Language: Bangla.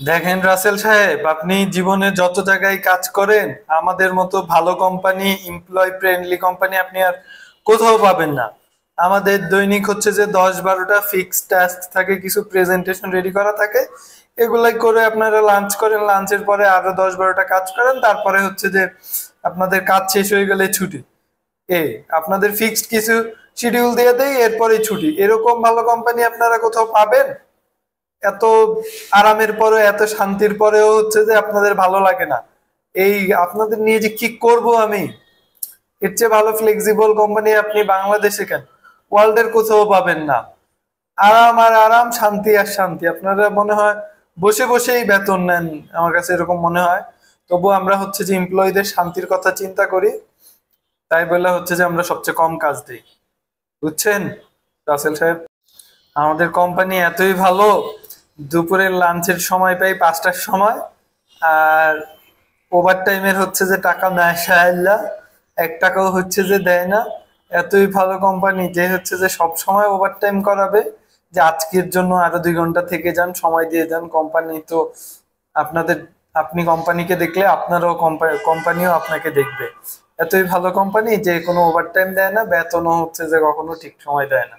দেখেন রাসেল সাহেব, আপনি জীবনে যত জায়গায় কাজ করেন আমাদের মতো ভালো কোম্পানি, এমপ্লয় ফ্রেন্ডলি কোম্পানি আপনি আর কোথাও পাবেন না। আমাদের দৈনিক হচ্ছে যে 10-12টা ফিক্সড টাস্ক থাকে, কিছু প্রেজেন্টেশন রেডি করা থাকে, এগুলাই করে আপনারা লাঞ্চ করেন, লাঞ্চের পরে আরো 10-12টা কাজ করেন, তারপরে হচ্ছে যে আপনাদের কাজ শেষ হয়ে গেলে ছুটি। এ আপনাদের ফিক্সড কিছু শিডিউল দিয়ে দেয়, এরপরে ছুটি। এরকম ভালো কোম্পানি আপনারা কোথাও পাবেন? এত আরামের পরে, এত শান্তির পরেও হচ্ছে যে আপনাদের ভালো লাগে না। এই আপনাদের নিয়ে যে কি করব আমি। এর চেয়ে ভালো ফ্লেক্সিবল কোম্পানি আপনি বাংলাদেশে কেন, ওয়ার্ল্ডের কোথাও পাবেন না। আরাম আর আরাম, শান্তি আর শান্তি। আপনারা মনে হয় বসে বসেই বেতন নেন, আমার কাছে এরকম মনে হয়। তবু আমরা হচ্ছে যে এমপ্লয়ীদের শান্তির কথা চিন্তা করি, তাই বলে হচ্ছে যে আমরা সবচেয়ে কম কাজ দিই। বুঝছেন রাসেল সাহেব? আমাদের কোম্পানি এতই ভালো, দুপুরের লাঞ্চের সময় পাই 5টার সময়। আর ওভার টাইমের হচ্ছে যে টাকা নেয় সাহেল্লা, 1 টাকাও হচ্ছে যে দেয় না। এতই ভালো কোম্পানি যে হচ্ছে যে সব সময় ওভার টাইম করাবে, যে আজকের জন্য আরো 2 ঘন্টা থেকে যান, সময় দিয়ে যান। কোম্পানি তো আপনাদের, আপনি কোম্পানিকে দেখলে আপনারও কোম্পানিও আপনাকে দেখবে। এতই ভালো কোম্পানি যে কোনো ওভার টাইম দেয় না, বেতনও হচ্ছে যে কখনো ঠিক সময় দেয় না।